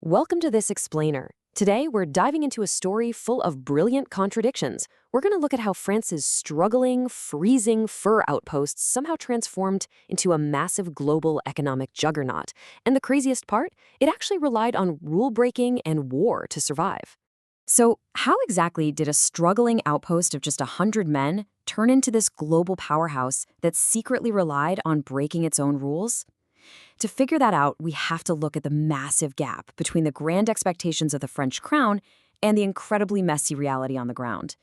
Welcome to this explainer. Today, we're diving into a story full of brilliant contradictions. We're going to look at how France's struggling, freezing fur outposts somehow transformed into a massive global economic juggernaut. And the craziest part, it actually relied on rule breaking and war to survive. So, how exactly did a struggling outpost of just 100 men turn into this global powerhouse that secretly relied on breaking its own rules? To figure that out, we have to look at the massive gap between the grand expectations of the French crown and the incredibly messy reality on the ground.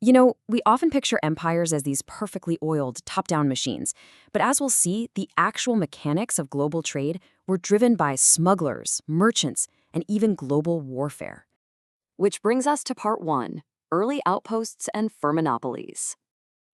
You know, we often picture empires as these perfectly oiled, top-down machines, but as we'll see, the actual mechanics of global trade were driven by smugglers, merchants, and even global warfare. Which brings us to part one, early outposts and fur monopolies.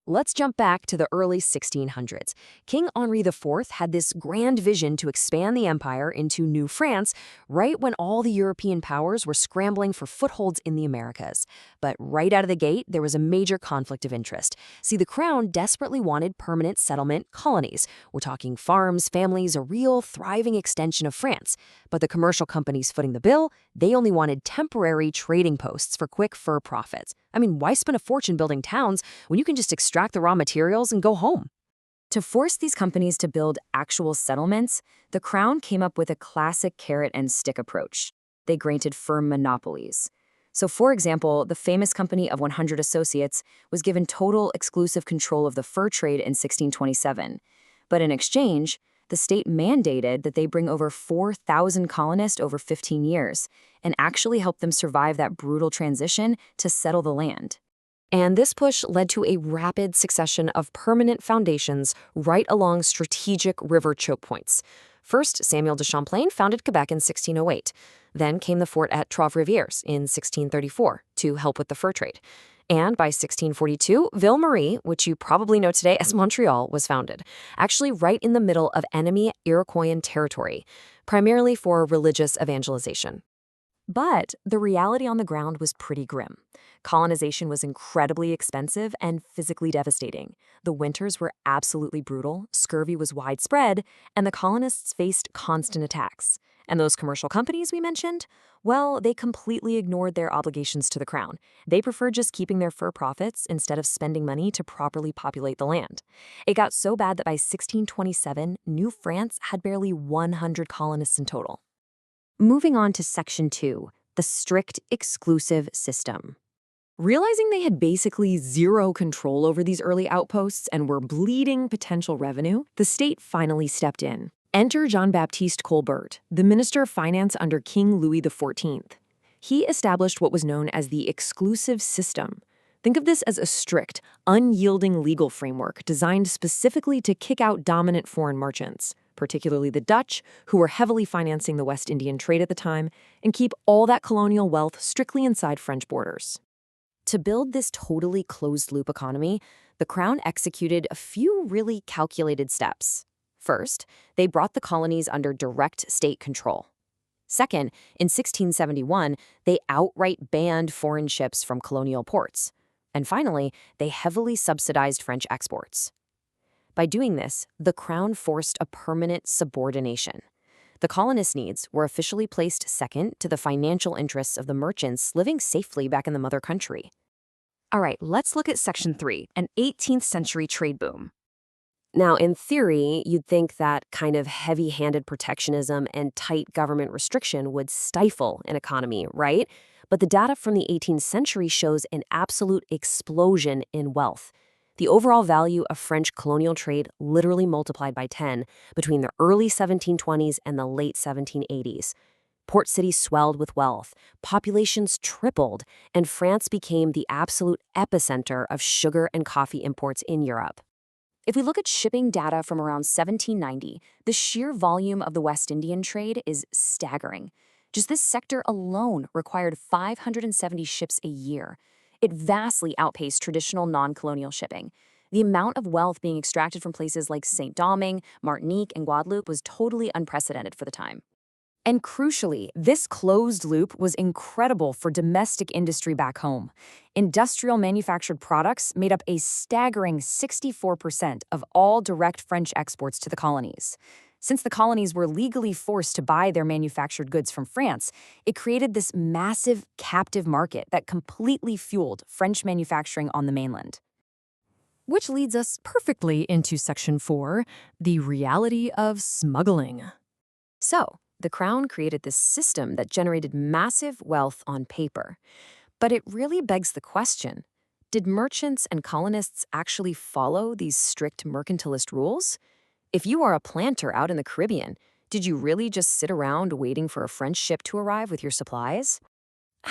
Let's jump back to the early 1600s. King Henri IV had this grand vision to expand the empire into New France right when all the European powers were scrambling for footholds in the Americas. But right out of the gate, there was a major conflict of interest. See, the crown desperately wanted permanent settlement colonies. We're talking farms, families, a real thriving extension of France. But the commercial companies footing the bill, they only wanted temporary trading posts for quick fur profits. I mean, why spend a fortune building towns when you can just extract the raw materials and go home? To force these companies to build actual settlements, the crown came up with a classic carrot and stick approach. They granted fur monopolies. So, for example, the famous company of 100 associates was given total exclusive control of the fur trade in 1627. But in exchange, the state mandated that they bring over 4,000 colonists over 15 years and actually help them survive that brutal transition to settle the land. And this push led to a rapid succession of permanent foundations right along strategic river choke points. First, Samuel de Champlain founded Quebec in 1608. Then came the fort at Trois-Rivières in 1634 to help with the fur trade. And by 1642, Ville Marie, which you probably know today as Montreal, was founded, actually right in the middle of enemy Iroquoian territory, primarily for religious evangelization. But the reality on the ground was pretty grim. Colonization was incredibly expensive and physically devastating. The winters were absolutely brutal, scurvy was widespread, and the colonists faced constant attacks. And those commercial companies we mentioned, well, they completely ignored their obligations to the crown. They preferred just keeping their fur profits instead of spending money to properly populate the land. It got so bad that by 1627, New France had barely 100 colonists in total. Moving on to Section 2, the strict exclusive system. Realizing they had basically zero control over these early outposts and were bleeding potential revenue, the state finally stepped in. Enter Jean-Baptiste Colbert, the Minister of Finance under King Louis XIV. He established what was known as the exclusive system. Think of this as a strict, unyielding legal framework designed specifically to kick out dominant foreign merchants, particularly the Dutch, who were heavily financing the West Indian trade at the time, and keep all that colonial wealth strictly inside French borders. To build this totally closed-loop economy, the Crown executed a few really calculated steps. First, they brought the colonies under direct state control. Second, in 1671, they outright banned foreign ships from colonial ports. And finally, they heavily subsidized French exports. By doing this, the Crown forced a permanent subordination. The colonists' needs were officially placed second to the financial interests of the merchants living safely back in the mother country. All right, let's look at Section 3, an 18th century trade boom. Now, in theory, you'd think that kind of heavy-handed protectionism and tight government restriction would stifle an economy, right? But the data from the 18th century shows an absolute explosion in wealth. The overall value of French colonial trade literally multiplied by 10 between the early 1720s and the late 1780s. Port cities swelled with wealth, populations tripled, and France became the absolute epicenter of sugar and coffee imports in Europe. If we look at shipping data from around 1790, the sheer volume of the West Indian trade is staggering. Just this sector alone required 570 ships a year. It vastly outpaced traditional non-colonial shipping. The amount of wealth being extracted from places like Saint-Domingue, Martinique, and Guadeloupe was totally unprecedented for the time. And crucially, this closed loop was incredible for domestic industry back home. Industrial manufactured products made up a staggering 64% of all direct French exports to the colonies. Since the colonies were legally forced to buy their manufactured goods from France, it created this massive captive market that completely fueled French manufacturing on the mainland. Which leads us perfectly into Section 4, the reality of smuggling. So, the Crown created this system that generated massive wealth on paper. But it really begs the question, did merchants and colonists actually follow these strict mercantilist rules? If you are a planter out in the Caribbean, did you really just sit around waiting for a French ship to arrive with your supplies?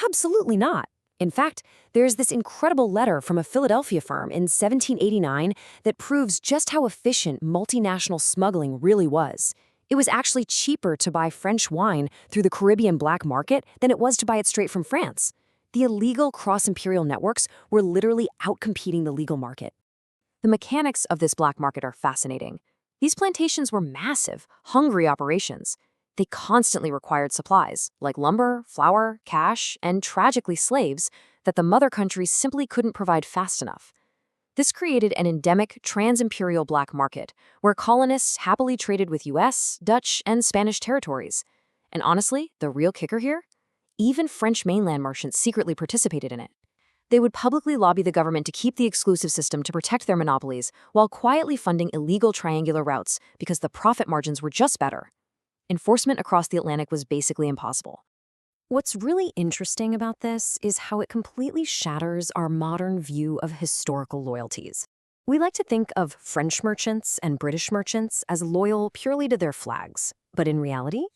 Absolutely not. In fact, there's this incredible letter from a Philadelphia firm in 1789 that proves just how efficient multinational smuggling really was. It was actually cheaper to buy French wine through the Caribbean black market than it was to buy it straight from France. The illegal cross-imperial networks were literally outcompeting the legal market. The mechanics of this black market are fascinating. These plantations were massive, hungry operations. They constantly required supplies, like lumber, flour, cash, and tragically slaves, that the mother countries simply couldn't provide fast enough. This created an endemic trans-imperial black market, where colonists happily traded with US, Dutch, and Spanish territories. And honestly, the real kicker here? Even French mainland merchants secretly participated in it. They would publicly lobby the government to keep the exclusive system to protect their monopolies, while quietly funding illegal triangular routes because the profit margins were just better. Enforcement across the Atlantic was basically impossible. What's really interesting about this is how it completely shatters our modern view of historical loyalties. We like to think of French merchants and British merchants as loyal purely to their flags, but in reality,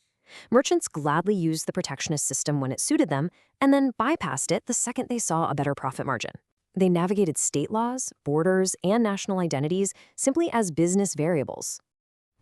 merchants gladly used the protectionist system when it suited them and then bypassed it the second they saw a better profit margin. They navigated state laws, borders, and national identities simply as business variables.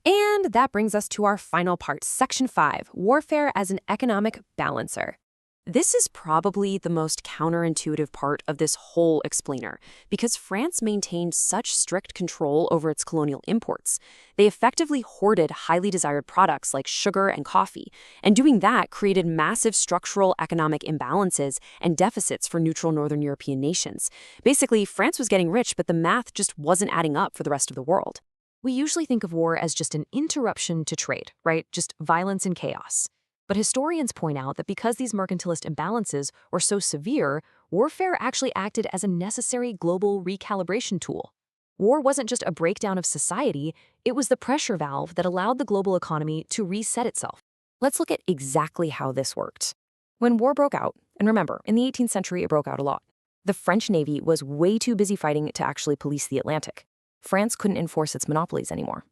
And that brings us to our final part, Section 5, Warfare as an Economic Balancer. This is probably the most counterintuitive part of this whole explainer, because France maintained such strict control over its colonial imports. They effectively hoarded highly desired products like sugar and coffee, and doing that created massive structural economic imbalances and deficits for neutral Northern European nations. Basically, France was getting rich, but the math just wasn't adding up for the rest of the world. We usually think of war as just an interruption to trade, right? Just violence and chaos. But historians point out that because these mercantilist imbalances were so severe, warfare actually acted as a necessary global recalibration tool. War wasn't just a breakdown of society, it was the pressure valve that allowed the global economy to reset itself. Let's look at exactly how this worked. When war broke out, and remember, in the 18th century it broke out a lot, the French Navy was way too busy fighting to actually police the Atlantic. France couldn't enforce its monopolies anymore.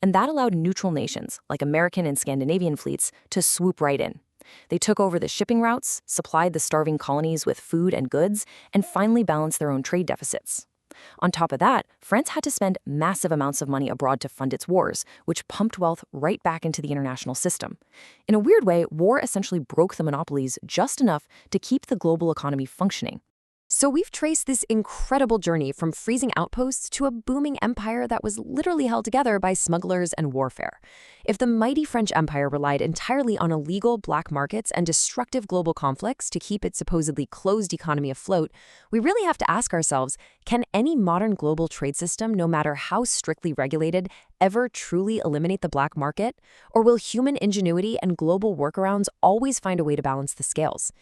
And that allowed neutral nations, like American and Scandinavian fleets, to swoop right in. They took over the shipping routes, supplied the starving colonies with food and goods, and finally balanced their own trade deficits. On top of that, France had to spend massive amounts of money abroad to fund its wars, which pumped wealth right back into the international system. In a weird way, war essentially broke the monopolies just enough to keep the global economy functioning. So we've traced this incredible journey from freezing outposts to a booming empire that was literally held together by smugglers and warfare. If the mighty French Empire relied entirely on illegal black markets and destructive global conflicts to keep its supposedly closed economy afloat, we really have to ask ourselves, can any modern global trade system, no matter how strictly regulated, ever truly eliminate the black market? Or will human ingenuity and global workarounds always find a way to balance the scales?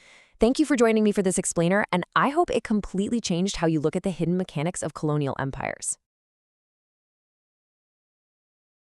Thank you for joining me for this explainer, and I hope it completely changed how you look at the hidden mechanics of colonial empires.